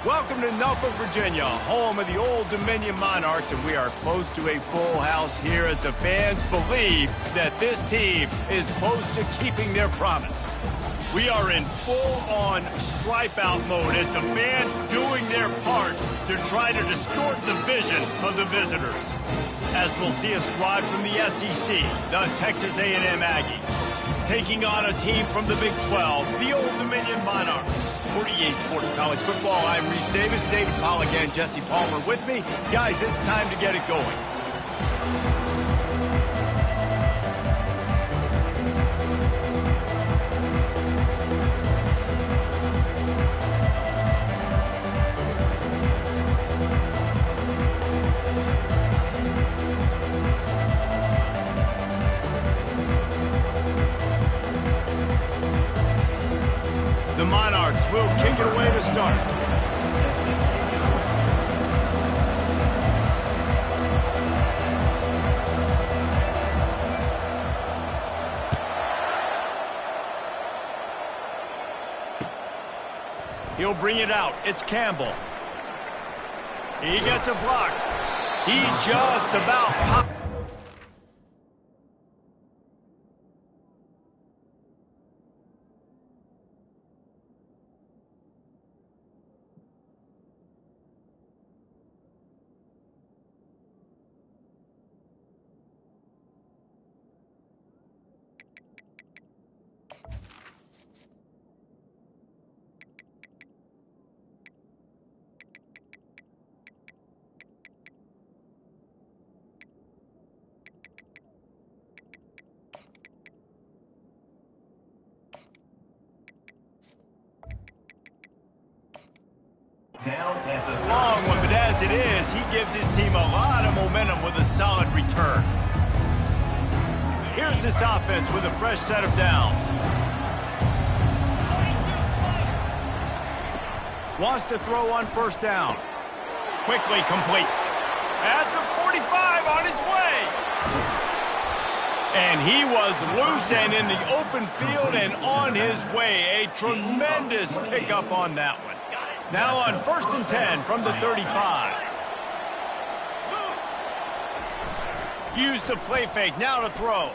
Welcome to Norfolk, Virginia, home of the Old Dominion Monarchs, and we are close to a full house here as the fans believe that this team is close to keeping their promise. We are in full-on stripe-out mode as the fans doing their part to try to distort the vision of the visitors. As we'll see a squad from the SEC, the Texas A&M Aggies, taking on a team from the Big 12, the Old Dominion Monarchs. 48 Sports College Football, I'm Reese Davis, David Pollack, and Jesse Palmer with me. Guys, it's time to get it going. The Monarchs will kick it away to start. He'll bring it out. It's Campbell. He gets a block. He just about popped. Long one, but as it is, he gives his team a lot of momentum with a solid return. Here's this offense with a fresh set of downs. Wants to throw on first down. Quickly complete. At the 45 on his way. And he was loose and in the open field and on his way. A tremendous pickup on that one. Now on 1st and 10 from the 35. Use the play fake, now to throw.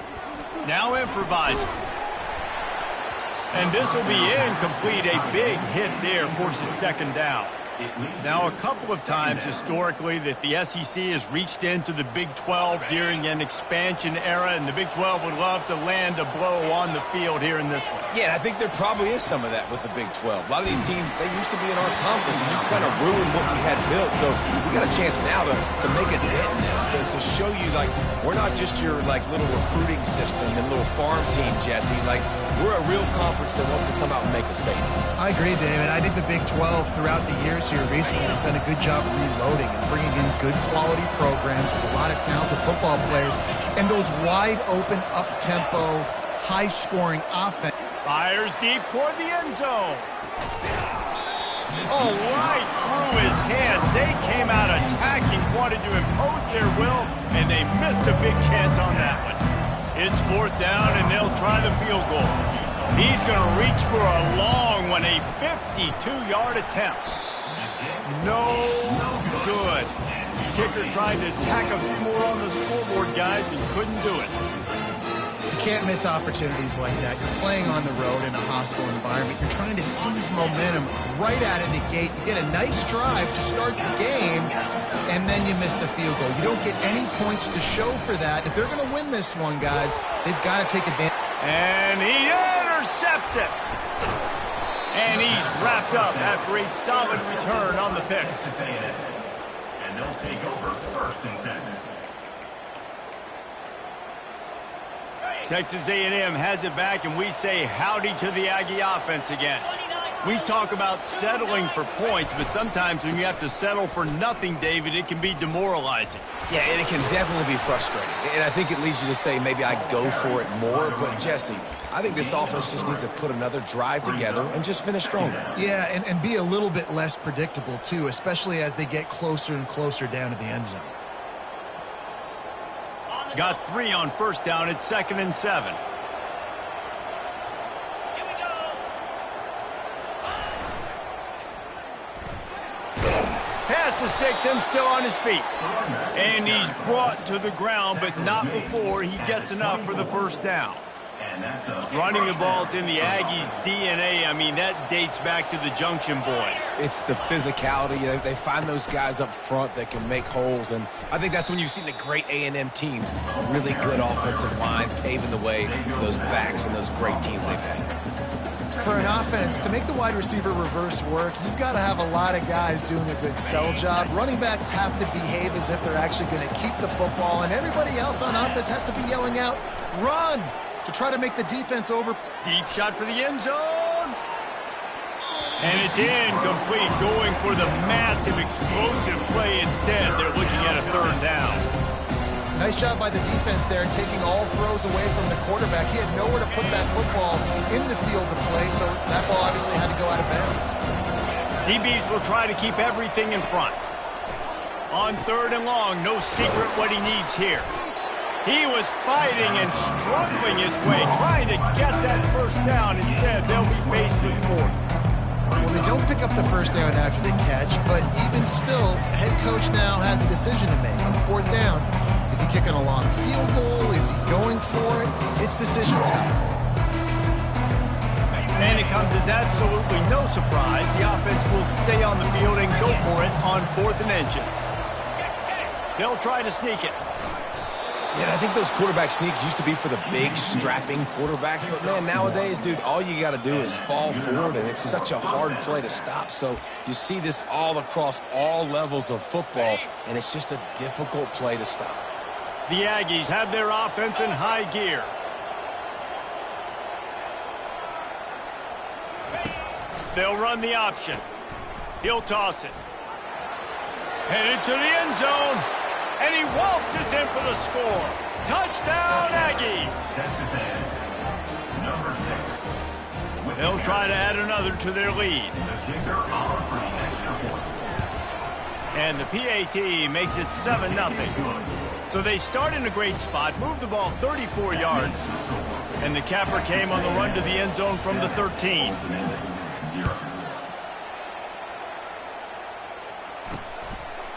Now improvising. And this will be incomplete. A big hit there forces second down. Now, a couple of times historically that the SEC has reached into the Big 12 during an expansion era, and the Big 12 would love to land a blow on the field here in this one. Yeah, I think there probably is some of that with the Big 12. A lot of these teams, they used to be in our conference, and you've kind of ruined what we had built. So we got a chance now to make a dent in this, to show you, like, we're not just your, like, little recruiting system and little farm team, Jesse. Like, we're a real conference that wants to come out and make a statement. I agree, David. I think the Big 12 throughout the years here recently has done a good job reloading and bringing in good quality programs with a lot of talented football players and those wide open, up-tempo, high-scoring offense. Fires deep toward the end zone. Oh, right through his hands. They came out attacking, wanted to impose their will, and they missed a big chance on that one. It's 4th down, and they'll try the field goal. He's going to reach for a long one, a 52-yard attempt. No good. Kicker tried to tack a few more on the scoreboard, guys, and couldn't do it. You can't miss opportunities like that. You're playing on the road in a hostile environment. You're trying to seize momentum right out of the gate. You get a nice drive to start the game, and then you miss the field goal. You don't get any points to show for that. If they're going to win this one, guys, they've got to take advantage. And he intercepts it. And he's wrapped up after a solid return on the pick. And they'll take over 1st and 10. Texas A&M has it back, and we say howdy to the Aggie offense again. We talk about settling for points, but sometimes when you have to settle for nothing, David, it can be demoralizing. Yeah, and it can definitely be frustrating. And I think it leads you to say maybe I go for it more. But, Jesse, I think this offense just needs to put another drive together and just finish stronger. Yeah, and be a little bit less predictable, too, especially as they get closer and closer down to the end zone. Got 3 on 1st down. It's 2nd and 7. Takes the sticks and still on his feet. And he's brought to the ground, but not before he gets enough for the first down. Running the ball's in the Aggies' DNA. I mean, that dates back to the Junction boys. It's the physicality. They find those guys up front that can make holes, and I think that's when you've seen the great A&M teams, really good offensive line, paving the way for those backs and those great teams they've had. For an offense, to make the wide receiver reverse work, you've got to have a lot of guys doing a good sell job. Running backs have to behave as if they're actually going to keep the football, and everybody else on offense has to be yelling out, run, to try to make the defense over. Deep shot for the end zone. And it's incomplete, going for the massive, explosive play instead. They're looking at a third down. Nice job by the defense there, taking all throws away from the quarterback. He had nowhere to put that football in the field to play, so that ball obviously had to go out of bounds. DBs will try to keep everything in front. On third and long, no secret what he needs here. He was fighting and struggling his way, trying to get that first down. Instead, they'll be faced with fourth. Well, they don't pick up the first down after the catch, but even still, head coach now has a decision to make. On fourth down, is he kicking a long field goal? Is he going for it? It's decision time. And it comes as absolutely no surprise. The offense will stay on the field and go for it on 4th and inches. They'll try to sneak it. Yeah, I think those quarterback sneaks used to be for the big, strapping quarterbacks. But, man, nowadays, dude, all you got to do is fall forward, and it's such a hard play to stop. So you see this all across all levels of football, and it's just a difficult play to stop. The Aggies have their offense in high gear. They'll run the option. He'll toss it. Headed to the end zone. And he waltzes in for the score. Touchdown, Aggies. They'll try to add another to their lead. And the PAT makes it 7-0. So they start in a great spot, move the ball 34 yards. And the capper came on the run to the end zone from the 13.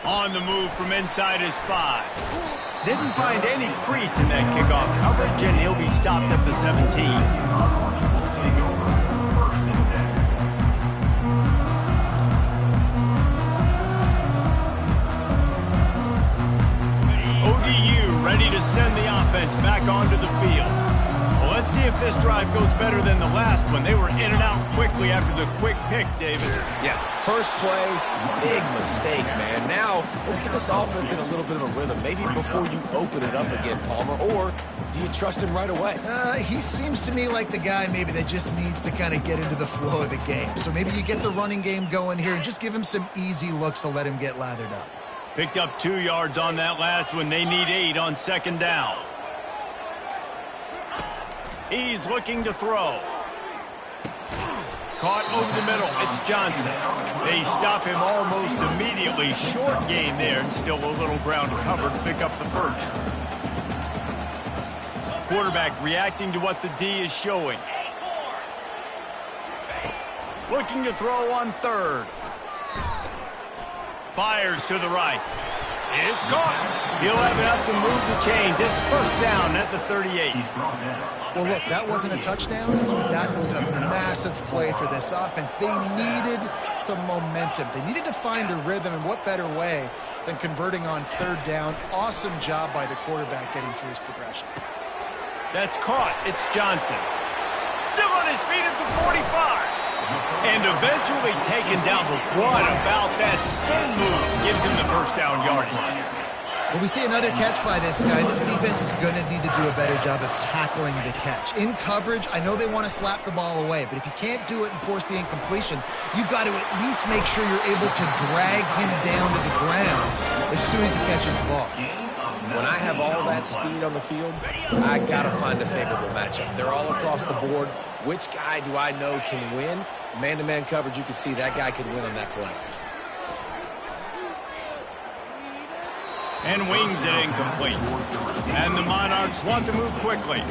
On the move from inside his 5. Didn't find any crease in that kickoff coverage, and he'll be stopped at the 17. ODU ready to send the offense back onto the field. Well, let's see if this drive goes better than the last one. They were in and out quickly after the quick pick, David. Yeah, first play, big mistake, man. Now, let's get this offense in a little bit of a rhythm. Maybe before you open it up again, Palmer, or do you trust him right away? He seems to me like the guy maybe that just needs to kind of get into the flow of the game. So maybe you get the running game going here and just give him some easy looks to let him get lathered up. Picked up 2 yards on that last one. They need 8 on second down. He's looking to throw. Caught over the middle. It's Johnson. They stop him almost immediately. Short gain there, and still a little ground to cover to pick up the first. Quarterback reacting to what the D is showing. Looking to throw on third. Fires to the right. It's caught. He'll have enough to move the chains. It's first down at the 38. Well, look, that wasn't a touchdown. That was a massive play for this offense. They needed some momentum. They needed to find a rhythm, and what better way than converting on third down. Awesome job by the quarterback getting through his progression. That's caught. It's Johnson. Still on his feet at the 45. And eventually taken down. But what about that spin move? Gives him the first down yardage. Well, we see another catch by this guy. This defense is going to need to do a better job of tackling the catch. In coverage, I know they want to slap the ball away, but if you can't do it and force the incompletion, you've got to at least make sure you're able to drag him down to the ground as soon as he catches the ball. When I have all that speed on the field, I got to find a favorable matchup. They're all across the board. Which guy do I know can win? Man-to-man coverage, you can see that guy could win on that play. And wings it incomplete. And the Monarchs want to move quickly.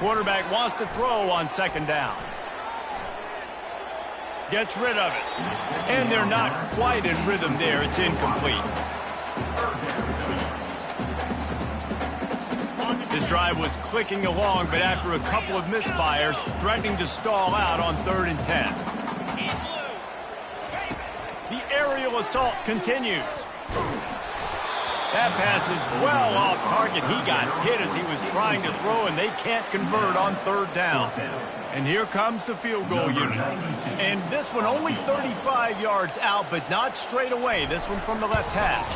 Quarterback wants to throw on second down. Gets rid of it. And they're not quite in rhythm there. It's incomplete. This drive was clicking along, but after a couple of misfires, threatening to stall out on 3rd and 10. The aerial assault continues. That pass is well off target. He got hit as he was trying to throw, and they can't convert on 3rd down. And here comes the field goal unit. And this one only 35 yards out, but not straight away. This one from the left hash.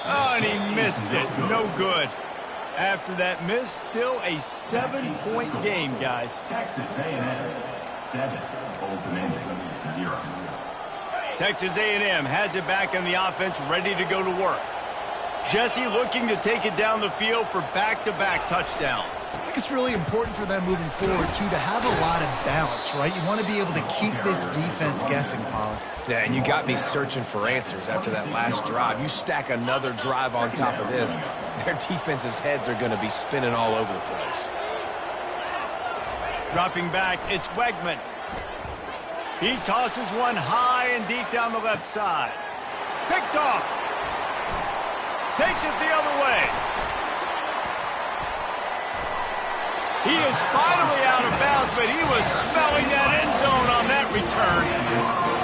Oh, and he missed it. No good. After that miss, still a 7-point game, guys. Texas A&M 7, Old Dominion 0. Texas A&M has it back in the offense, ready to go to work. Jesse looking to take it down the field for back-to-back touchdowns. I think it's really important for them moving forward, too, to have a lot of balance, right? You want to be able to keep this defense guessing, Pollock. Yeah, and you got me searching for answers after that last drive. You stack another drive on top of this, their defense's heads are going to be spinning all over the place. Dropping back, it's Wegman. He tosses one high and deep down the left side. Picked off. Takes it the other way. He is finally out of bounds, but he was smelling that end zone on that return.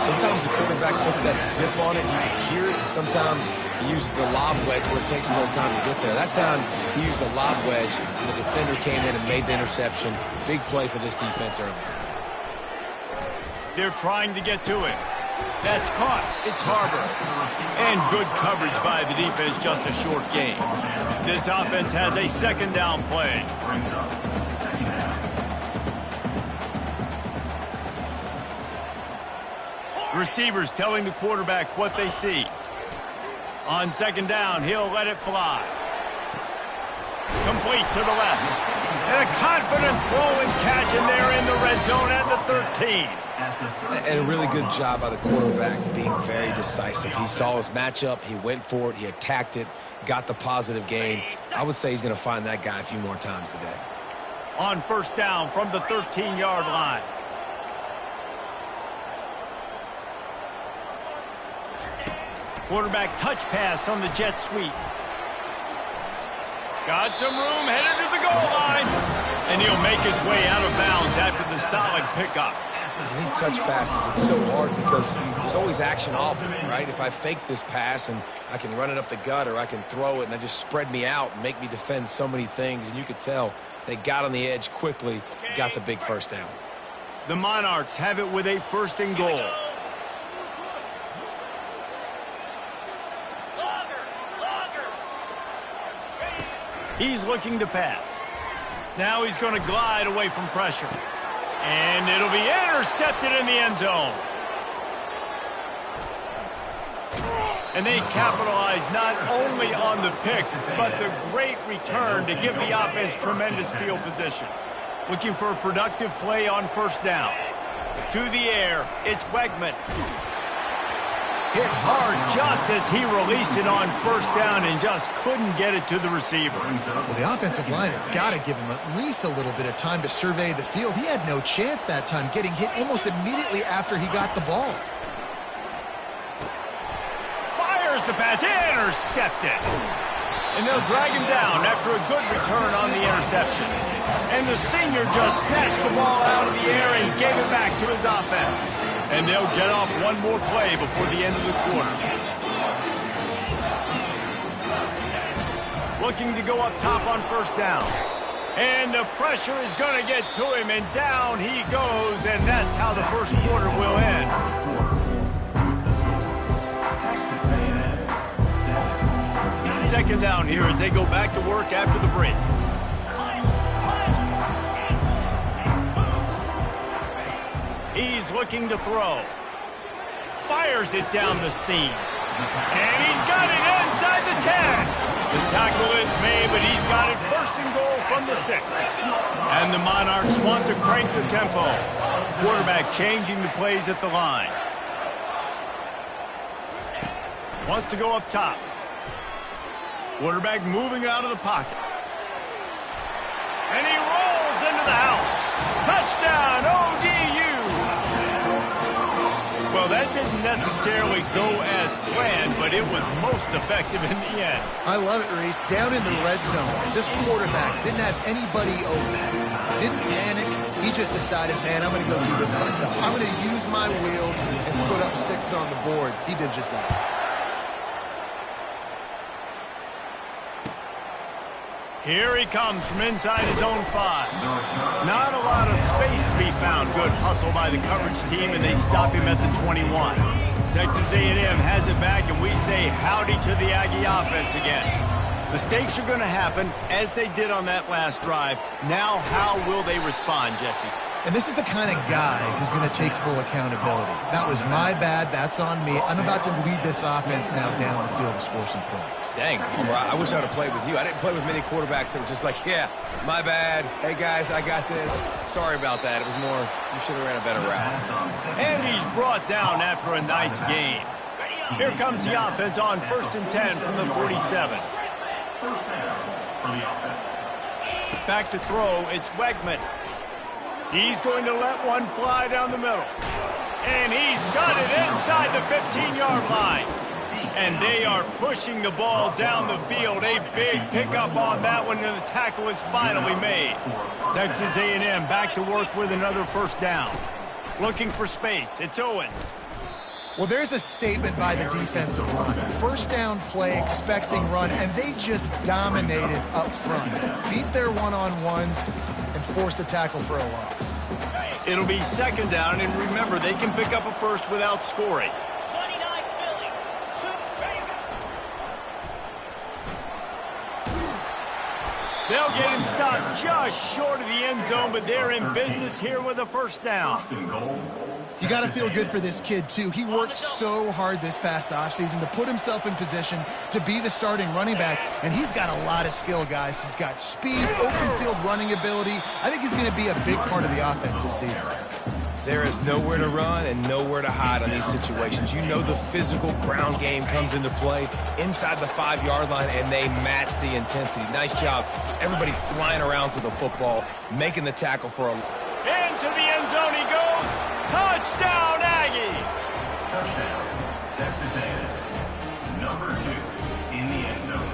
Sometimes the quarterback puts that zip on it, you can hear it, and sometimes he uses the lob wedge where it takes a little time to get there. That time, he used the lob wedge, and the defender came in and made the interception. Big play for this defense early. They're trying to get to it. That's caught. It's Harbor. And good coverage by the defense, just a short gain. This offense has a second down play. Receivers telling the quarterback what they see. On second down, he'll let it fly. Complete to the left. And a confident throw and catch, and they're in the red zone at the 13. And a really good job by the quarterback being very decisive. He saw his matchup, he went for it, he attacked it, got the positive gain. I would say he's going to find that guy a few more times today. On first down from the 13-yard line. Quarterback touch pass on the jet sweep. Got some room, headed to the goal line. And he'll make his way out of bounds after the solid pickup. And these touch passes, it's so hard because there's always action off of it, right? If I fake this pass and I can run it up the gut, or I can throw it and they just spread me out and make me defend so many things. And you could tell they got on the edge quickly, got the big first down. The Monarchs have it with a 1st and goal. He's looking to pass. Now he's going to glide away from pressure. And it'll be intercepted in the end zone. And they capitalize not only on the pick, but the great return to give the offense tremendous field position. Looking for a productive play on first down. To the air, it's Wegman. Hit hard just as he released it on first down and just couldn't get it to the receiver. Well, the offensive line has got to give him at least a little bit of time to survey the field. He had no chance that time, getting hit almost immediately after he got the ball. Fires the pass, intercepted. And they'll drag him down after a good return on the interception. And the senior just snatched the ball out of the air and gave it back to his offense. And they'll get off one more play before the end of the quarter. Looking to go up top on first down. And the pressure is going to get to him, and down he goes, and that's how the first quarter will end. Second down here as they go back to work after the break. He's looking to throw. Fires it down the seam. And he's got it inside the 10. The tackle is made, but he's got it 1st and goal from the 6. And the Monarchs want to crank the tempo. Quarterback changing the plays at the line. Wants to go up top. Quarterback moving out of the pocket. And he rolls into the house. Touchdown, ODU. Well, that didn't necessarily go as planned, but it was most effective in the end. I love it, Reese. Down in the red zone, this quarterback didn't have anybody open. Didn't panic. He just decided, man, I'm going to go do this myself. I'm going to use my wheels and put up 6 on the board. He did just that. Here he comes from inside his own 5. Not a lot of space to be found. Good hustle by the coverage team, and they stop him at the 21. Texas A&M has it back, and we say howdy to the Aggie offense again. Mistakes are going to happen, as they did on that last drive. Now, how will they respond, Jesse? And this is the kind of guy who's going to take full accountability. That was my bad. That's on me. I'm about to lead this offense now down the field to score some points. Dang, I wish I would have played with you. I didn't play with many quarterbacks that were just like, yeah, my bad. Hey, guys, I got this. Sorry about that. It was more, you should have ran a better route. And he's brought down after a nice game. Here comes the offense on 1st and 10 from the 47. First down for the offense. Back to throw, it's Wegman. He's going to let one fly down the middle. And he's got it inside the 15-yard line. And they are pushing the ball down the field. A big pickup on that one, and the tackle is finally made. Texas A&M back to work with another first down. Looking for space. It's Owens. Well, there's a statement by the defensive line. First down play, expecting run, and they just dominated up front. Beat their one-on-ones and forced a tackle for a loss. It'll be 2nd down, and remember, they can pick up a first without scoring. They'll get him stopped just short of the end zone, but they're in business here with a first down. You got to feel good for this kid, too. He worked so hard this past offseason to put himself in position to be the starting running back, and he's got a lot of skill, guys. He's got speed, open field running ability. I think he's going to be a big part of the offense this season. There is nowhere to run and nowhere to hide on these situations. You know the physical ground game comes into play inside the 5-yard line, and they match the intensity. Nice job. Everybody flying around to the football, making the tackle for a... Into the end zone he goes. Touchdown, Aggies! Touchdown, Texas A&M. Number 2 in the end zone.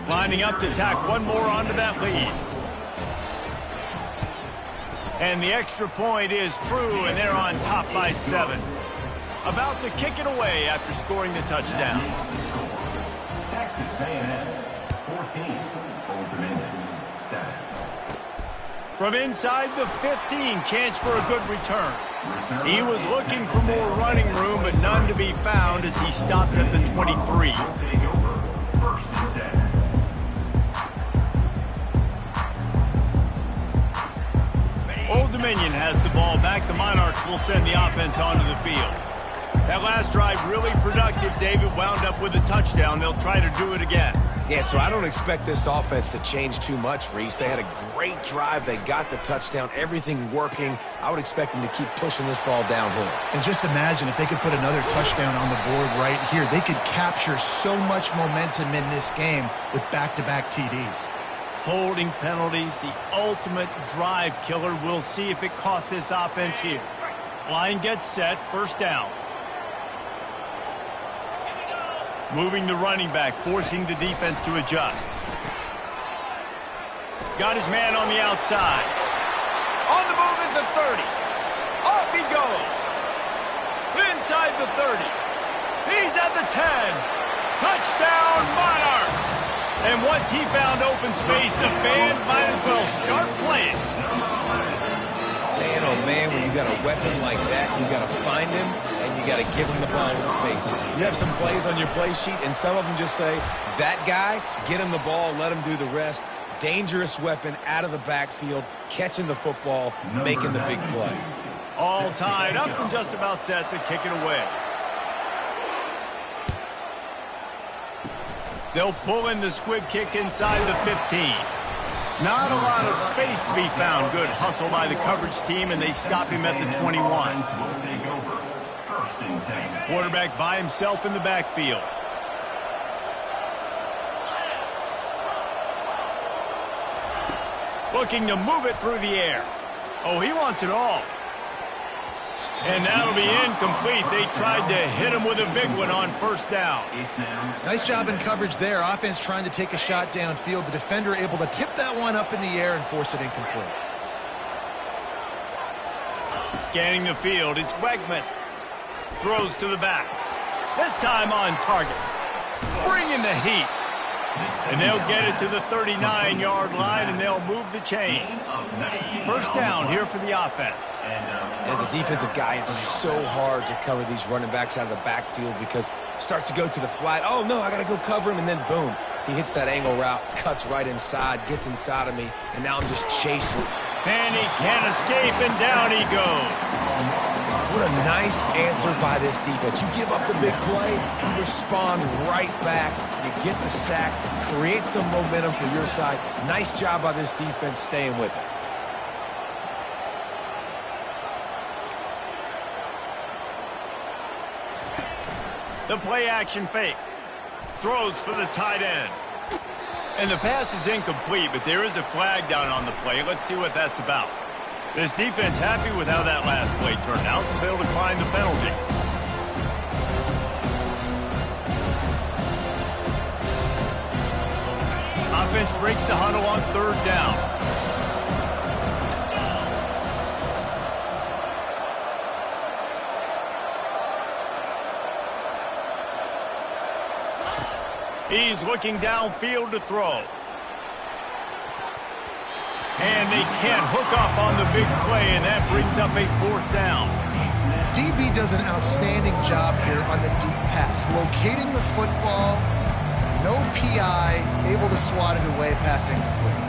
Lining up to tack one more onto that lead. And the extra point is true, and they're on top by 7. About to kick it away after scoring the touchdown. Texas A&M 14, Old Dominion 7. From inside the 15, chance for a good return. He was looking for more running room, but none to be found as he stopped at the 23. Take over, 1st and 10. Old Dominion has the ball back. The Monarchs will send the offense onto the field. That last drive really productive. David wound up with a touchdown. They'll try to do it again. Yeah, so I don't expect this offense to change too much, Reese. They had a great drive. They got the touchdown. Everything working. I would expect them to keep pushing this ball downhill. And just imagine if they could put another touchdown on the board right here. They could capture so much momentum in this game with back-to-back TDs. Holding penalties, the ultimate drive killer. We'll see if it costs this offense here. Line gets set, first down. Moving the running back, forcing the defense to adjust. Got his man on the outside. On the move at the 30. Off he goes. Inside the 30. He's at the 10. Touchdown, Monarchs. And once he found open space, the band might as well start playing. Man, oh man, when you got a weapon like that, you got to find him, and you got to give him the ball in space. You have some plays on your play sheet, and some of them just say, that guy, get him the ball, let him do the rest. Dangerous weapon out of the backfield, catching the football, making the big play. All tied up and just about set to kick it away. They'll pull in the squib kick inside the 15. Not a lot of space to be found. Good hustle by the coverage team, and they stop him at the 21. Will take over. First and 10. Quarterback by himself in the backfield. Looking to move it through the air. Oh, he wants it all. And that'll be incomplete. They tried to hit him with a big one on first down. Nice job in coverage there. Offense trying to take a shot downfield. The defender able to tip that one up in the air and force it incomplete. Scanning the field, it's Wegman. Throws to the back. This time on target. Bringing the heat. And they'll get it to the 39-yard line, and they'll move the chains. First down here for the offense. As a defensive guy, it's so hard to cover these running backs out of the backfield because it starts to go to the flat. Oh, no, I got to go cover him, and then boom. He hits that angle route, cuts right inside, gets inside of me, and now I'm just chasing. And he can't escape, and down he goes. What a nice answer by this defense. You give up the big play, you respond right back, you get the sack, create some momentum for your side. Nice job by this defense staying with it. The play action fake. Throws for the tight end. And the pass is incomplete, but there is a flag down on the play. Let's see what that's about. This defense happy with how that last play turned out, so they'll decline the penalty. Offense breaks the huddle on third down. He's looking downfield to throw. And they can't hook up on the big play, and that brings up a fourth down. DB does an outstanding job here on the deep pass. Locating the football, no PI, able to swat it away, pass incomplete.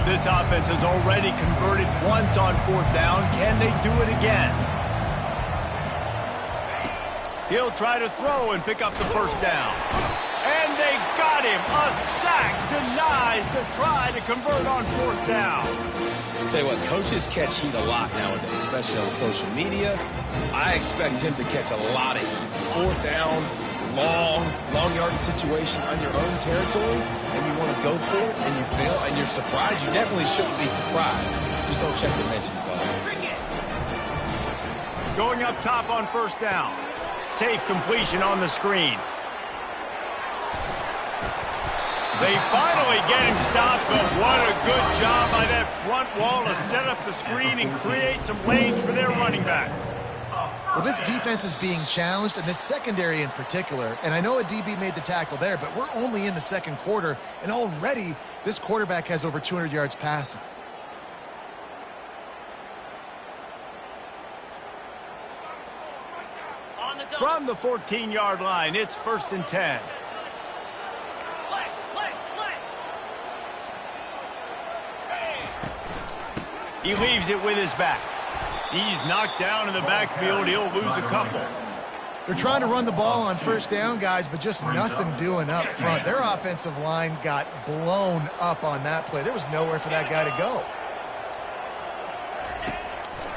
This offense has already converted once on fourth down. Can they do it again? He'll try to throw and pick up the first down. And they got him. A sack denies the try to convert on fourth down. I'll tell you what, coaches catch heat a lot nowadays, especially on social media. I expect him to catch a lot of heat. Fourth down, long yardage situation on your own territory, and you want to go for it, and you fail, and you're surprised. You definitely shouldn't be surprised. Just don't check the mentions, dog. Going up top on first down. Safe completion on the screen. They finally get him stopped, but what a good job by that front wall to set up the screen and create some lanes for their running backs. Well, this defense is being challenged, and this secondary in particular, and I know a DB made the tackle there, but we're only in the second quarter, and already this quarterback has over 200 yards passing. From the 14-yard line, it's first and 10. He leaves it with his back. He's knocked down in the backfield. He'll lose a couple. They're trying to run the ball on first down, guys, but just nothing doing up front. Their offensive line got blown up on that play. There was nowhere for that guy to go.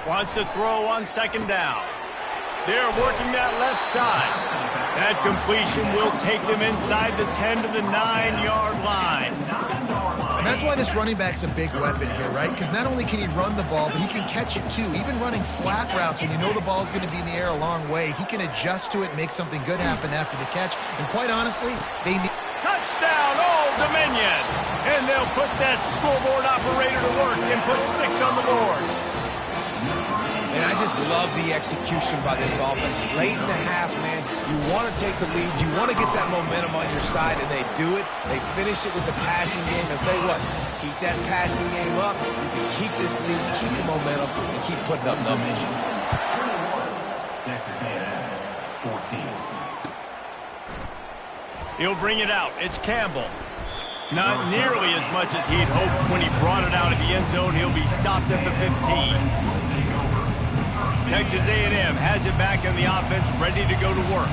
Wants to throw on second down. They're working that left side. That completion will take them inside the 10 to the 9-yard line. And that's why this running back's a big weapon here, right? Because not only can he run the ball, but he can catch it too. Even running flat routes when you know the ball's going to be in the air a long way, he can adjust to it and make something good happen after the catch. And quite honestly, they need... Touchdown, Old Dominion! And they'll put that scoreboard operator to work and put 6 on the board. And I just love the execution by this offense. Late in the half, man, you want to take the lead. You want to get that momentum on your side, and they do it. They finish it with the passing game. I'll tell you what, keep that passing game up. You can keep this lead, keep the momentum, and keep putting up numbers. Texas A&M, 14. He'll bring it out. It's Campbell. Not nearly as much as he'd hoped when he brought it out of the end zone. He'll be stopped at the 15. Texas A&M has it back in the offense, ready to go to work.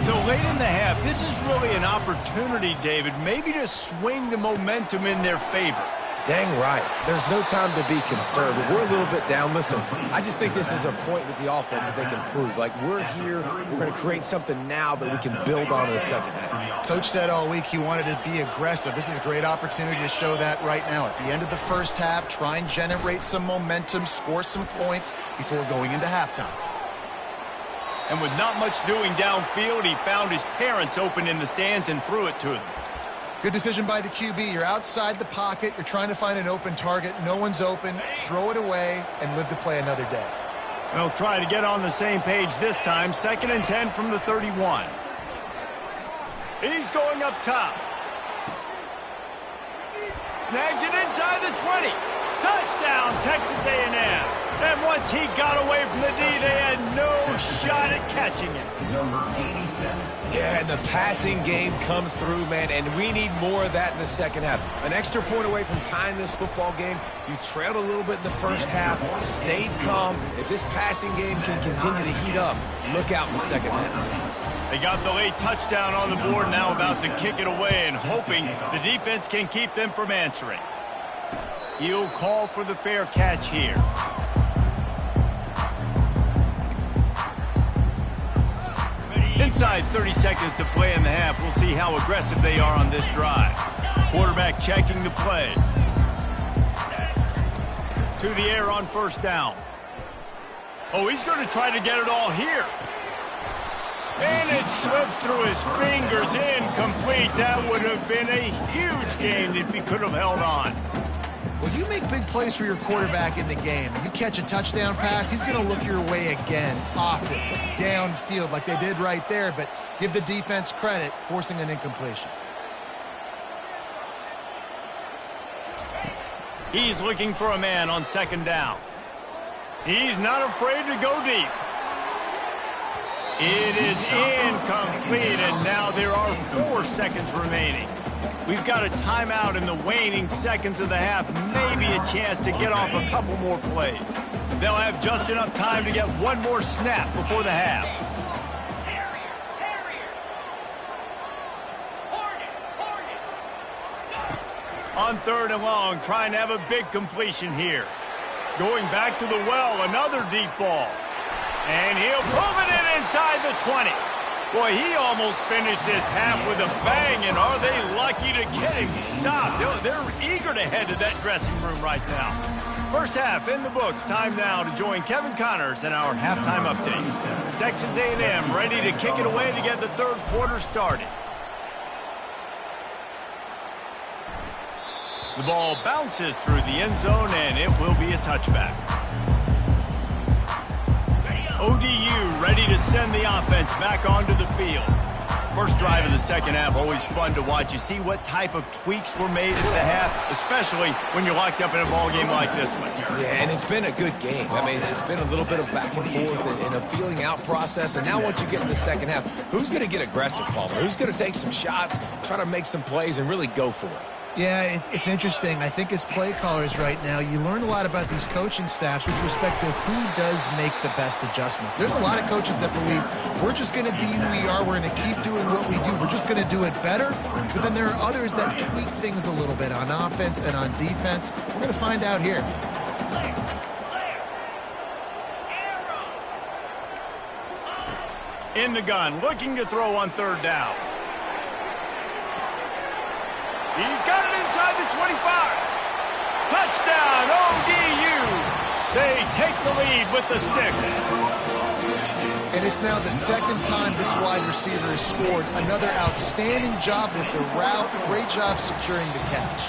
So late in the half, this is really an opportunity, David, maybe to swing the momentum in their favor. Dang right. There's no time to be concerned. If we're a little bit down, listen, I just think this is a point with the offense that they can prove. Like, we're here, we're going to create something now that we can build on in the second half. Coach said all week he wanted to be aggressive. This is a great opportunity to show that right now. At the end of the first half, try and generate some momentum, score some points before going into halftime. And with not much doing downfield, he found his parents open in the stands and threw it to them. Good decision by the QB. You're outside the pocket. You're trying to find an open target. No one's open. Throw it away and live to play another day. They'll try to get on the same page this time. 2nd and 10 from the 31. He's going up top. Snags it inside the 20. Touchdown, Texas A&M. And once he got away from the D, they had no shot at catching him. Yeah, and the passing game comes through, man, and we need more of that in the second half. An extra point away from tying this football game. You trailed a little bit in the first half, stayed calm. If this passing game can continue to heat up, look out in the second half. They got the late touchdown on the board, now about to kick it away and hoping the defense can keep them from answering. He'll call for the fair catch here. Inside 30 seconds to play in the half. We'll see how aggressive they are on this drive. Quarterback checking the play. To the air on first down. Oh, he's going to try to get it all here. And it slips through his fingers, incomplete. That would have been a huge gain if he could have held on. Well, you make big plays for your quarterback in the game. You catch a touchdown pass, he's going to look your way again, often, downfield like they did right there, but give the defense credit, forcing an incompletion. He's looking for a man on 2nd down. He's not afraid to go deep. It is incomplete, and now there are 4 seconds remaining. We've got a timeout in the waning seconds of the half, maybe a chance to get off a couple more plays. They'll have just enough time to get one more snap before the half. On 3rd and long, trying to have a big completion here. Going back to the well, another deep ball. And he'll move it in inside the 20. Boy, he almost finished this half with a bang, and are they lucky to get him stopped? They're eager to head to that dressing room right now. First half in the books. Time now to join Kevin Connors in our halftime update. Texas A&M ready to kick it away to get the 3rd quarter started. The ball bounces through the end zone, and it will be a touchback. ODU ready to send the offense back onto the field. First drive of the second half, always fun to watch. You see what type of tweaks were made at the half, especially when you're locked up in a ball game like this one. Yeah, and it's been a good game. I mean, it's been a little bit of back and forth and a feeling out process. And now once you get in the second half, who's going to get aggressive, Palmer? Who's going to take some shots, try to make some plays, and really go for it? Yeah, it's interesting. I think as play callers right now, you learn a lot about these coaching staffs with respect to who does make the best adjustments. There's a lot of coaches that believe we're just going to be who we are. We're going to keep doing what we do. We're just going to do it better. But then there are others that tweak things a little bit on offense and on defense. We're going to find out here. In the gun, looking to throw on 3rd down. He's got it inside the 25. Touchdown, ODU. They take the lead with the 6. And it's now the 2nd time this wide receiver has scored. Another outstanding job with the route. Great job securing the catch.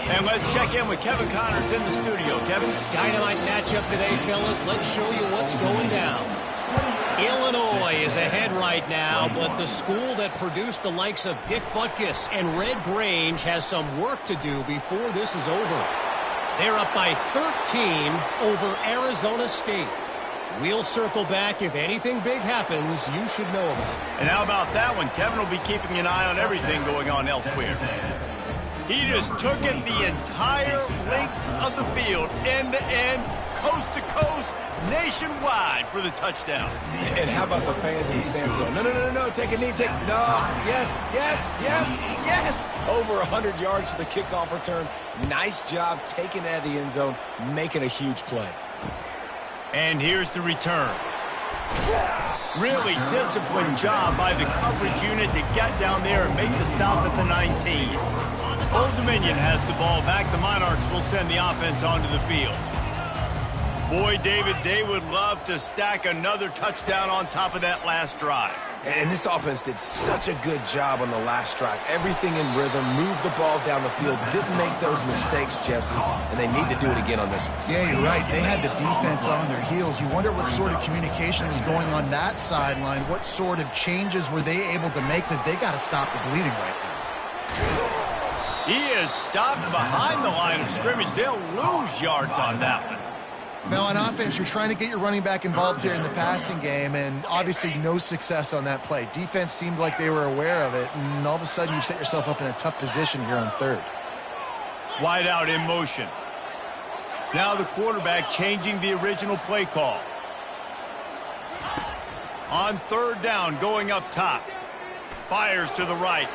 And let's check in with Kevin Connors in the studio. Kevin? Dynamite matchup today, fellas. Let's show you what's going down. Illinois is ahead right now, but the school that produced the likes of Dick Butkus and Red Grange has some work to do before this is over. They're up by 13 over Arizona State. We'll circle back. If anything big happens, you should know about it. And how about that one? Kevin will be keeping an eye on everything going on elsewhere. He just took it the entire length of the field, end to end, coast to coast, nationwide for the touchdown. And how about the fans in the stands going, no, no, no, no, no, take a knee, take, no, yes, yes, yes, yes. Over 100 yards for the kickoff return. Nice job taking it out of the end zone, making a huge play. And here's the return. Really disciplined job by the coverage unit to get down there and make the stop at the 19. Old Dominion has the ball back. The Monarchs will send the offense onto the field. Boy, David, they would love to stack another touchdown on top of that last drive. And this offense did such a good job on the last drive. Everything in rhythm, moved the ball down the field, didn't make those mistakes, Jesse, and they need to do it again on this one. Yeah, you're right. They had the defense on their heels. You wonder what sort of communication was going on that sideline. What sort of changes were they able to make, because they got to stop the bleeding right now. He is stopped behind the line of scrimmage. They'll lose yards on that one. Now, on offense, you're trying to get your running back involved here in the passing game, and obviously no success on that play. Defense seemed like they were aware of it, and all of a sudden you set yourself up in a tough position here on third. Wide out in motion. Now the quarterback changing the original play call. On third down, going up top. Fires to the right.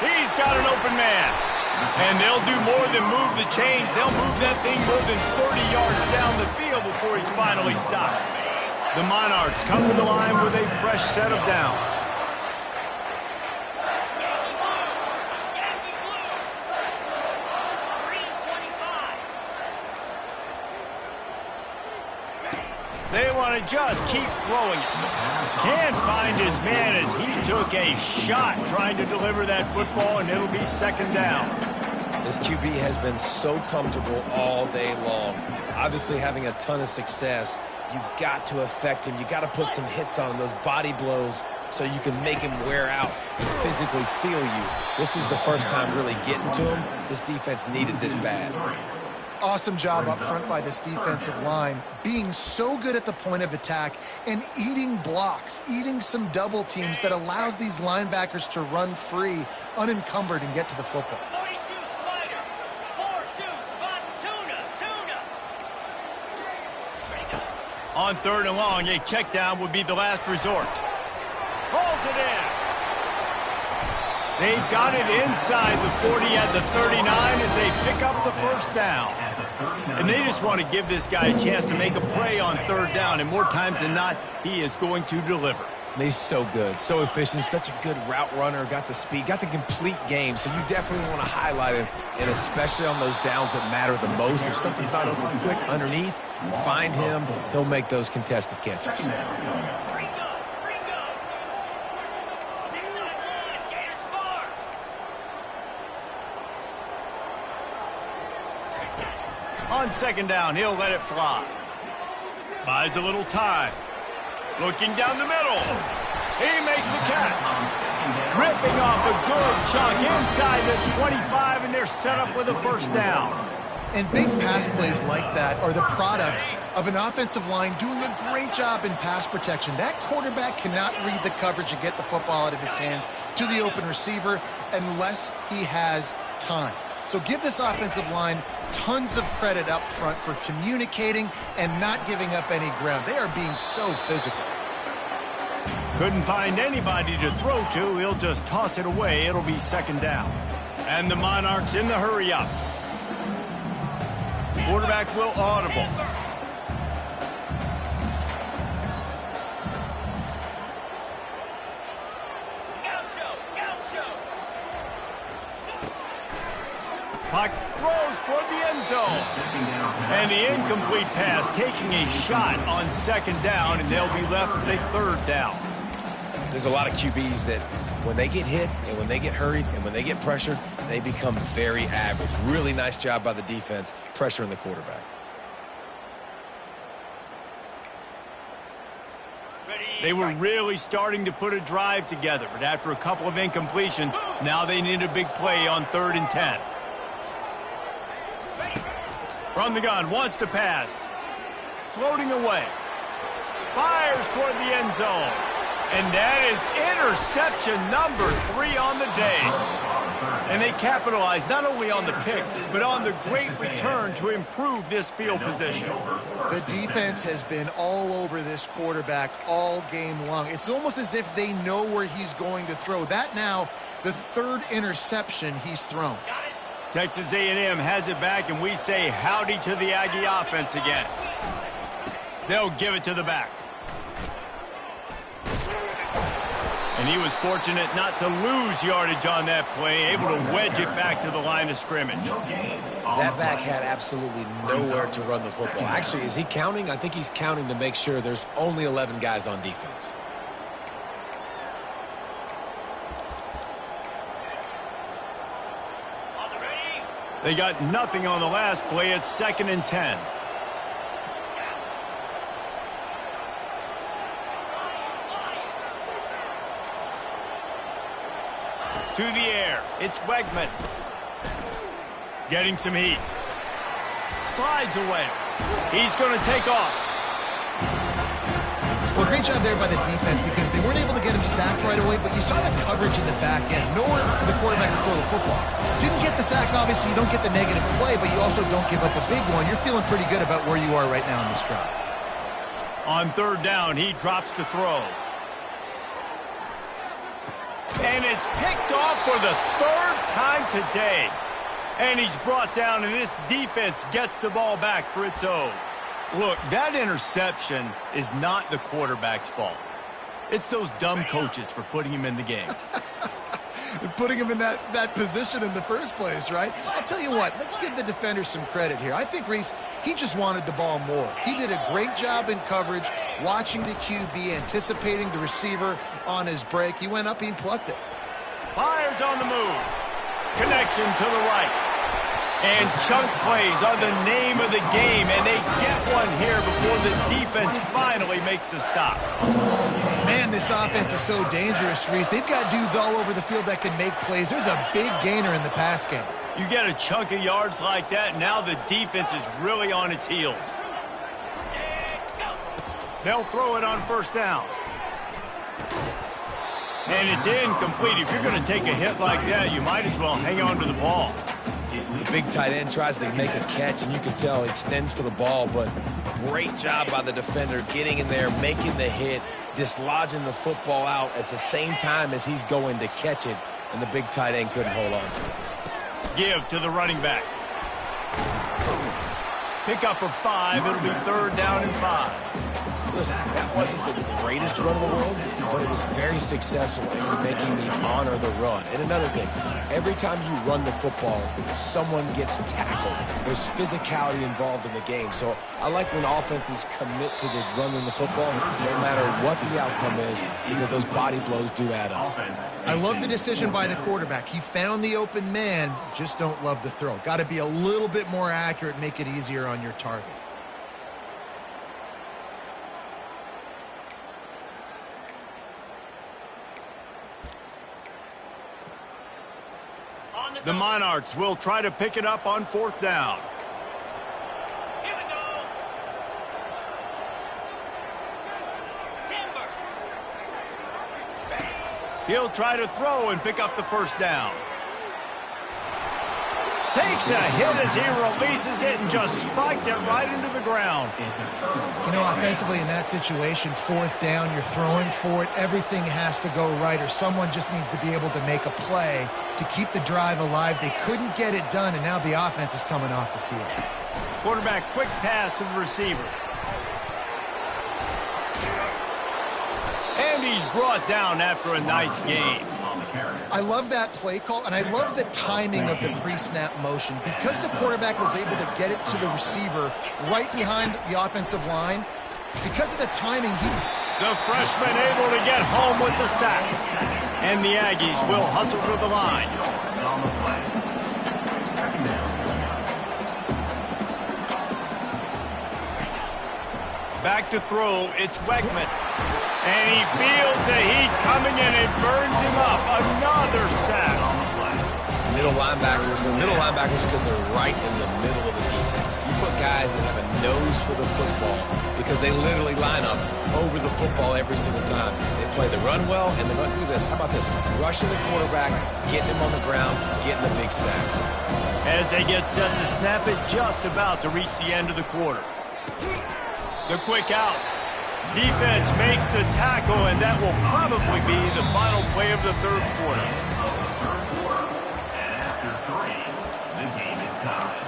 He's got an open man. And they'll do more than move the chains. They'll move that thing more than 30 yards down the field before he's finally stopped. The Monarchs come to the line with a fresh set of downs. They want to just keep throwing it. Can't find his man as he took a shot trying to deliver that football, and it'll be second down. This QB has been so comfortable all day long. Obviously having a ton of success. You've got to affect him. You got to put some hits on him, those body blows, so you can make him wear out and physically feel you. This is the first time really getting to him. This defense needed this bad. Awesome job up front by this defensive line, being so good at the point of attack and eating blocks, eating some double teams that allows these linebackers to run free, unencumbered, and get to the football. 42 Spider, 4-2 spot, tuna. On third and long, a check down would be the last resort. Pulls it in. They've got it inside the 40 at the 39 as they pick up the first down. And they just want to give this guy a chance to make a play on third down, and more times than not, he is going to deliver. He's so good, so efficient, such a good route runner, got the speed, got the complete game, so you definitely want to highlight him, and especially on those downs that matter the most. If something's not open quick underneath, find him, he'll make those contested catches. On second down, he'll let it fly. Buys a little time. Looking down the middle. He makes the catch. Ripping off a good chunk inside the 25, and they're set up with a first down. And big pass plays like that are the product of an offensive line doing a great job in pass protection. That quarterback cannot read the coverage and get the football out of his hands to the open receiver unless he has time. So give this offensive line tons of credit up front for communicating and not giving up any ground. They are being so physical. Couldn't find anybody to throw to. He'll just toss it away. It'll be second down. And the Monarchs in the hurry up. Quarterback will audible. Puck throws toward the end zone. And the incomplete pass taking a shot on second down, and they'll be left with a third down. There's a lot of QBs that when they get hit and when they get hurried and when they get pressured, they become very average. Really nice job by the defense pressuring the quarterback. They were really starting to put a drive together, but after a couple of incompletions, now they need a big play on 3rd and 10. From the gun, wants to pass. Floating away. Fires toward the end zone. And that is interception number 3 on the day. And they capitalized not only on the pick, but on the great return to improve this field position. The defense has been all over this quarterback all game long. It's almost as if they know where he's going to throw. That now, the third interception he's thrown. Texas A&M has it back, and we say howdy to the Aggie offense again. They'll give it to the back. And he was fortunate not to lose yardage on that play, able to wedge it back to the line of scrimmage. That back had absolutely nowhere to run the football. Actually, is he counting? I think he's counting to make sure there's only 11 guys on defense. They got nothing on the last play. It's 2nd and 10. To the air. It's Wegman. Getting some heat. Slides away. He's going to take off. Well, great job there by the defense because they weren't able to get him sacked right away, but you saw the coverage in the back end. Nowhere for the quarterback to throw the football. Didn't get the sack, obviously. You don't get the negative play, but you also don't give up a big one. You're feeling pretty good about where you are right now in this drive. On 3rd down, he drops to throw. And it's picked off for the 3rd time today. And he's brought down, and this defense gets the ball back for its own. Look, that interception is not the quarterback's fault. It's those dumb coaches for putting him in the game. Putting him in that position in the first place, right? I'll tell you what, let's give the defender some credit here. I think Reese, he just wanted the ball more. He did a great job in coverage, watching the QB, anticipating the receiver on his break. He went up, he plucked it. Fires on the move. Connection to the right. And chunk plays are the name of the game, and they get one here before the defense finally makes the stop. Man, this offense is so dangerous, Reese. They've got dudes all over the field that can make plays. There's a big gainer in the pass game. You get a chunk of yards like that, now the defense is really on its heels. They'll throw it on 1st down. And it's incomplete. If you're going to take a hit like that, you might as well hang on to the ball. The big tight end tries to make a catch, and you can tell he extends for the ball, but great job by the defender getting in there, making the hit, dislodging the football out at the same time as he's going to catch it, and the big tight end couldn't hold on to it. Give to the running back. Pick up for 5. It'll be 3rd down and 5. Listen, that wasn't the greatest run in the world, but it was very successful in making me honor the run. And another thing, every time you run the football, someone gets tackled. There's physicality involved in the game. So I like when offenses commit to the running the football, no matter what the outcome is, because those body blows do add up. I love the decision by the quarterback. He found the open man, just don't love the throw. Got to be a little bit more accurate, make it easier on your target. The Monarchs will try to pick it up on 4th down. Here we go. Timber. He'll try to throw and pick up the 1st down. Takes a hit as he releases it and just spiked it right into the ground. You know, offensively in that situation, 4th down, you're throwing for it. Everything has to go right, or someone just needs to be able to make a play to keep the drive alive. They couldn't get it done, and now the offense is coming off the field. Quarterback quick pass to the receiver. And he's brought down after a nice gain. I love that play call, and I love the timing of the pre-snap motion. Because the quarterback was able to get it to the receiver right behind the offensive line, because of the timing, The freshman able to get home with the sack. And the Aggies will hustle to the line. Back to throw, it's Wegman. And he feels the heat coming in and burns him up. Another sack. They middle linebackers. They're middle linebackers because they're right in the middle of the defense. You put guys that have a nose for the football because they literally line up over the football every single time. They play the run well, and the run, look at this. How about this? Rushing the quarterback, getting him on the ground, getting the big sack. As they get set to snap it, just about to reach the end of the quarter. The quick out. Defense makes the tackle, and that will probably be the final play of the third quarter. Third quarter, and after 3, the game is tied.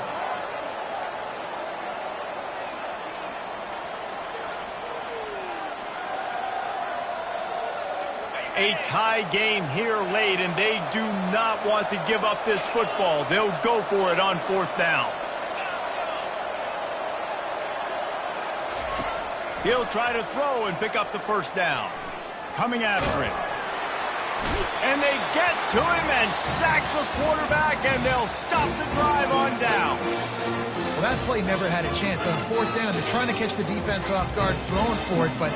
A tie game here late, and they do not want to give up this football. They'll go for it on 4th down. He'll try to throw and pick up the 1st down. Coming after it. And they get to him and sack the quarterback, and they'll stop the drive on down. Well, that play never had a chance. On 4th down, they're trying to catch the defense off guard, throwing for it, but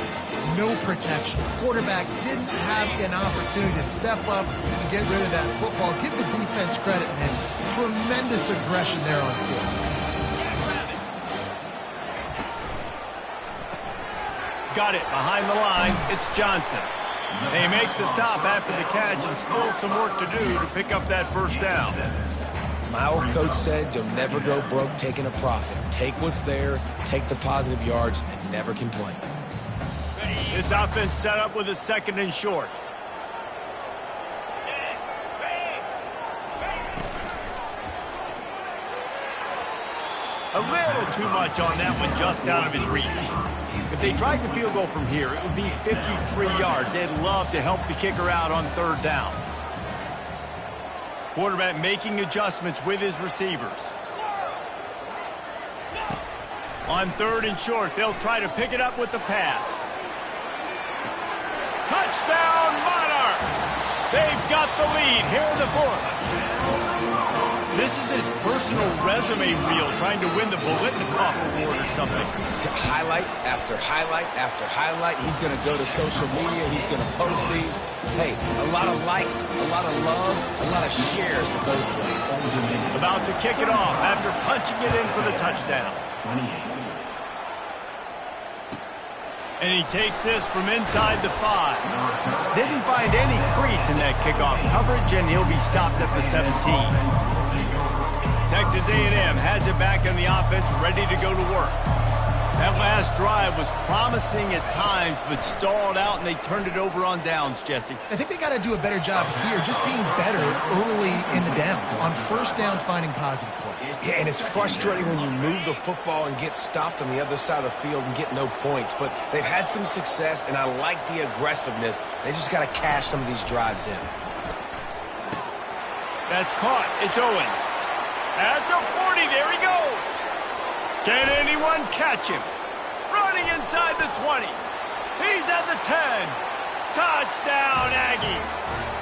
no protection. Quarterback didn't have an opportunity to step up and get rid of that football. Give the defense credit, man. Tremendous aggression there on field. Got it behind the line. It's Johnson. They make the stop after the catch, and still some work to do to pick up that 1st down. My old coach said you'll never go broke taking a profit. Take what's there, take the positive yards, and never complain. This offense set up with a 2nd and short. A little too much on that one, just out of his reach. If they tried the field goal from here, it would be 53 yards. They'd love to help the kicker out on 3rd down. Quarterback making adjustments with his receivers. On 3rd and short, they'll try to pick it up with the pass. Touchdown, Monarchs! They've got the lead here in the 4th. This is his personal resume reel, trying to win the Bolitnikoff Award or something. Highlight after highlight after highlight. He's going to go to social media. He's going to post these. Hey, a lot of likes, a lot of love, a lot of shares with those plays. About to kick it off after punching it in for the touchdown. And he takes this from inside the 5. Didn't find any crease in that kickoff coverage, and he'll be stopped at the 17. Texas A&M has it back in the offense, ready to go to work. That last drive was promising at times, but stalled out, and they turned it over on downs, Jesse. I think they got to do a better job here, just being better early in the downs. On 1st down, finding positive plays. Yeah, and it's frustrating when you move the football and get stopped on the other side of the field and get no points. But they've had some success, and I like the aggressiveness. They just got to cash some of these drives in. That's caught. It's Owens. At the 40, there he goes. Can anyone catch him? Running inside the 20. He's at the 10. Touchdown, Aggies.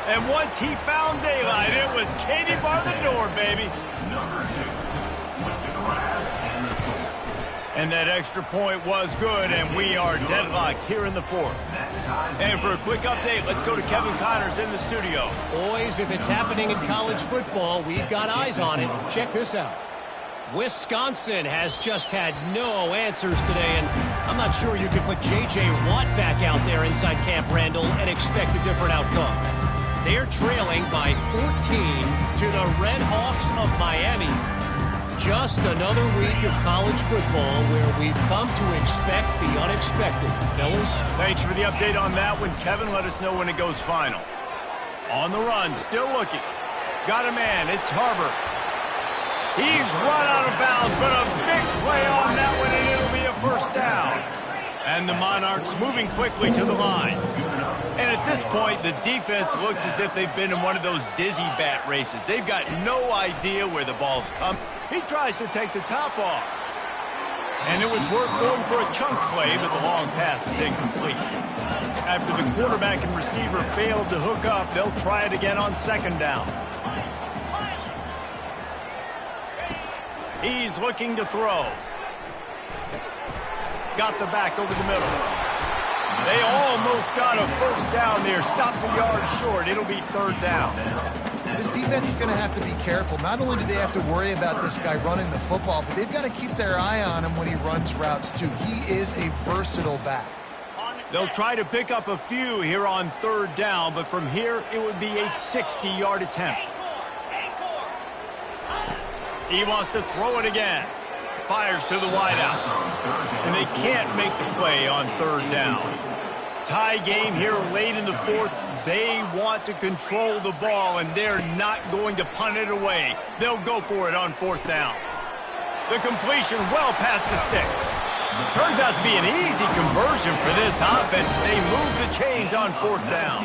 And once he found daylight, it was Katie bar the door, baby. Number 2, with the grab and the score. And that extra point was good, and we are deadlocked here in the 4th. And for a quick update, let's go to Kevin Connors in the studio. Boys, if it's happening in college football, we've got eyes on it. Check this out. Wisconsin has just had no answers today, and I'm not sure you could put J.J. Watt back out there inside Camp Randall and expect a different outcome. They're trailing by 14 to the Red Hawks of Miami. Just another week of college football where we've come to expect the unexpected. Fellas? Thanks for the update on that one, Kevin. Let us know when it goes final. On the run, still looking. Got a man, it's Harbor. He's run out of bounds, but a big play on that one, and it'll be a 1st down. And the Monarchs moving quickly to the line. And at this point, the defense looks as if they've been in one of those dizzy bat races. They've got no idea where the ball's come. He tries to take the top off. And it was worth going for a chunk play, but the long pass is incomplete. After the quarterback and receiver failed to hook up, they'll try it again on 2nd down. He's looking to throw. Got the back over the middle. They almost got a first down there. Stopped a yard short. It'll be third down. This defense is going to have to be careful. Not only do they have to worry about this guy running the football, but they've got to keep their eye on him when he runs routes, too. He is a versatile back. They'll try to pick up a few here on third down, but from here, it would be a 60-yard attempt. He wants to throw it again. Fires to the wideout. And they can't make the play on third down. Tie game here late in the fourth. They want to control the ball, and they're not going to punt it away. They'll go for it on fourth down. The completion well past the sticks. Turns out to be an easy conversion for this offense. They move the chains on fourth down.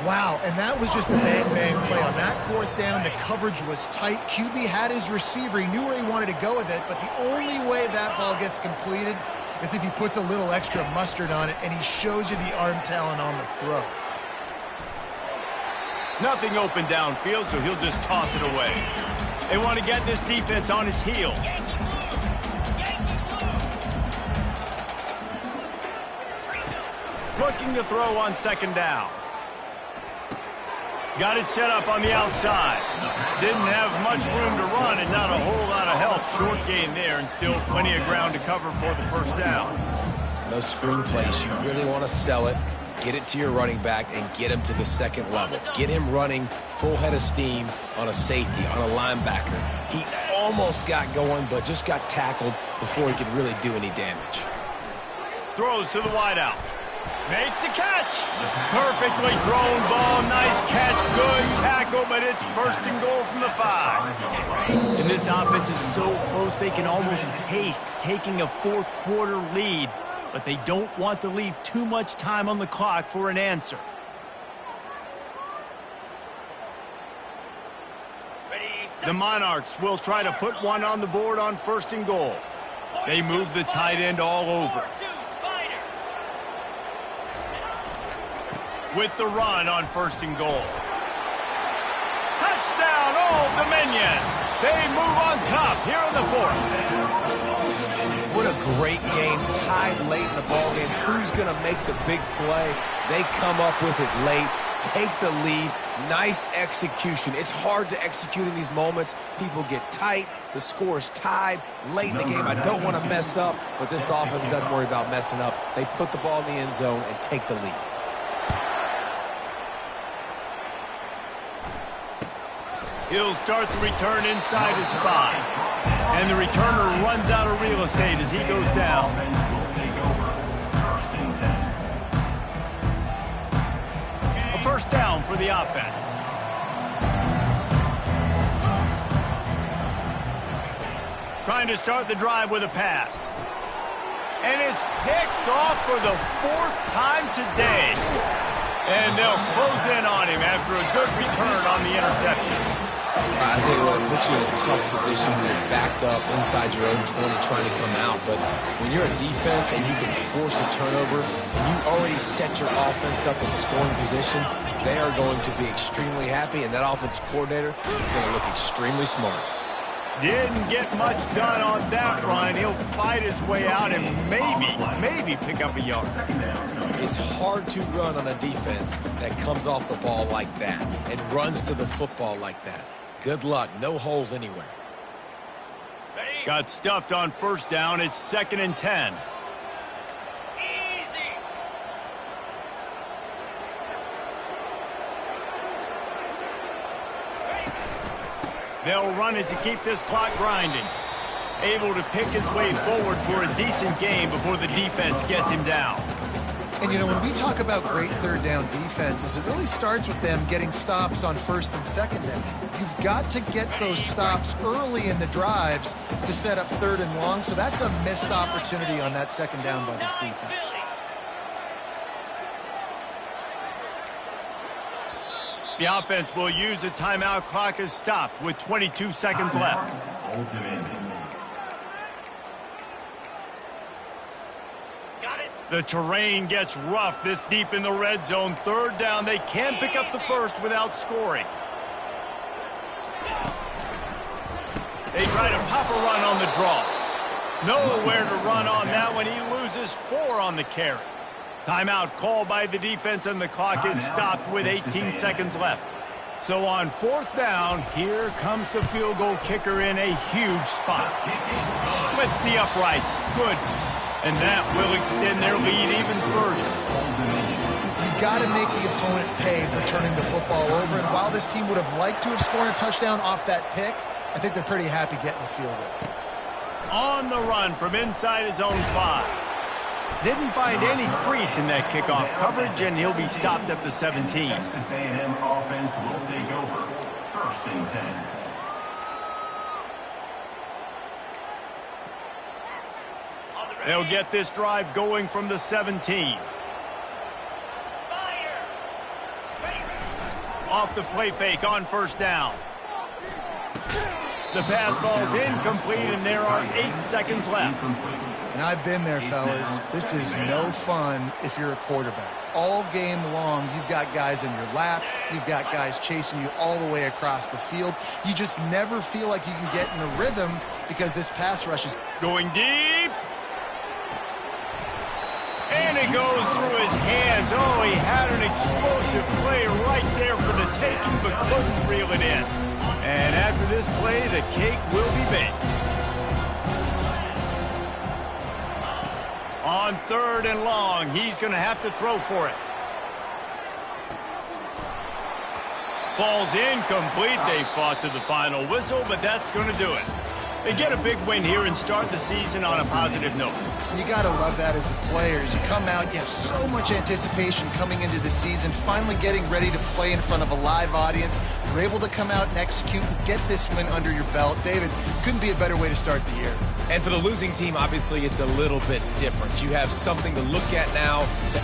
Wow, and that was just a bang-bang play. On that fourth down, the coverage was tight. QB had his receiver. He knew where he wanted to go with it, but the only way that ball gets completed is if he puts a little extra mustard on it, and he shows you the arm talent on the throw. Nothing open downfield, so he'll just toss it away. They want to get this defense on its heels. Looking to throw on second down. Got it set up on the outside. Didn't have much room to run and not a whole lot of help. Short gain there and still plenty of ground to cover for the first down. Those screen plays, you really want to sell it. Get it to your running back and get him to the second level. Get him running full head of steam on a safety, on a linebacker. He almost got going, but just got tackled before he could really do any damage. Throws to the wideout. Makes the catch. Perfectly thrown ball. Nice catch. Good tackle, but it's first and goal from the 5. And this offense is so close they can almost taste taking a fourth quarter lead, but they don't want to leave too much time on the clock for an answer. The Monarchs will try to put one on the board on first and goal. They move the tight end all over. With the run on first and goal. Touchdown, Old Dominion. They move on top here in the fourth. What a great game, tied late in the ballgame. Who's going to make the big play? They come up with it late, take the lead. Nice execution. It's hard to execute in these moments. People get tight. The score is tied late in the game. I don't want to mess up, but this offense doesn't worry about messing up. They put the ball in the end zone and take the lead. He'll start the return inside his 5. And the returner runs out of real estate as he goes down. A first down for the offense. Trying to start the drive with a pass. And it's picked off for the 4th time today. And they'll close in on him after a good return on the interception. I tell you what, it puts you in a tough position when you're backed up inside your own 20 trying to come out. But when you're a defense and you can force a turnover and you already set your offense up in scoring position, they are going to be extremely happy, and that offensive coordinator is going to look extremely smart. Didn't get much done on that run. He'll fight his way out and maybe pick up a yard. It's hard to run on a defense that comes off the ball like that and runs to the football like that. Good luck. No holes anywhere. Got stuffed on first down. It's 2nd and 10. Easy. They'll run it to keep this clock grinding. Able to pick his way forward for a decent game before the defense gets him down. And, you know, when we talk about great third down defenses, it really starts with them getting stops on first and second down. You've got to get those stops early in the drives to set up third and long, so that's a missed opportunity on that second down by this defense. The offense will use a timeout. Clock is stopped with 22 seconds left. The terrain gets rough this deep in the red zone. Third down. They can pick up the first without scoring. They try to pop a run on the draw. Nowhere to run on that one. He loses 4 on the carry. Timeout called by the defense, and the clock is stopped with 18 seconds left. So on 4th down, here comes the field goal kicker in a huge spot. Splits the uprights. Good. And that will extend their lead even further. You've got to make the opponent pay for turning the football over. And while this team would have liked to have scored a touchdown off that pick, I think they're pretty happy getting the field goal. On the run from inside his own 5. Didn't find any crease in that kickoff coverage, and he'll be stopped at the 17. Texas A&M offense will take over. 1st and 10. They'll get this drive going from the 17. Off the play fake on 1st down. The pass falls incomplete, and there are 8 seconds left. And I've been there, fellas. This is no fun if you're a quarterback. All game long, you've got guys in your lap. You've got guys chasing you all the way across the field. You just never feel like you can get in a rhythm because this pass rush is going deep. And it goes through his hands. Oh, he had an explosive play right there for the taking, but couldn't reel it in. And after this play, the cake will be baked. On 3rd and long, he's going to have to throw for it. Falls incomplete. They fought to the final whistle, but that's going to do it. They get a big win here and start the season on a positive note. You got to love that as the players. You come out, you have so much anticipation coming into the season, finally getting ready to play in front of a live audience. You're able to come out and execute and get this win under your belt. David, couldn't be a better way to start the year. And for the losing team, obviously, it's a little bit different. You have something to look at now to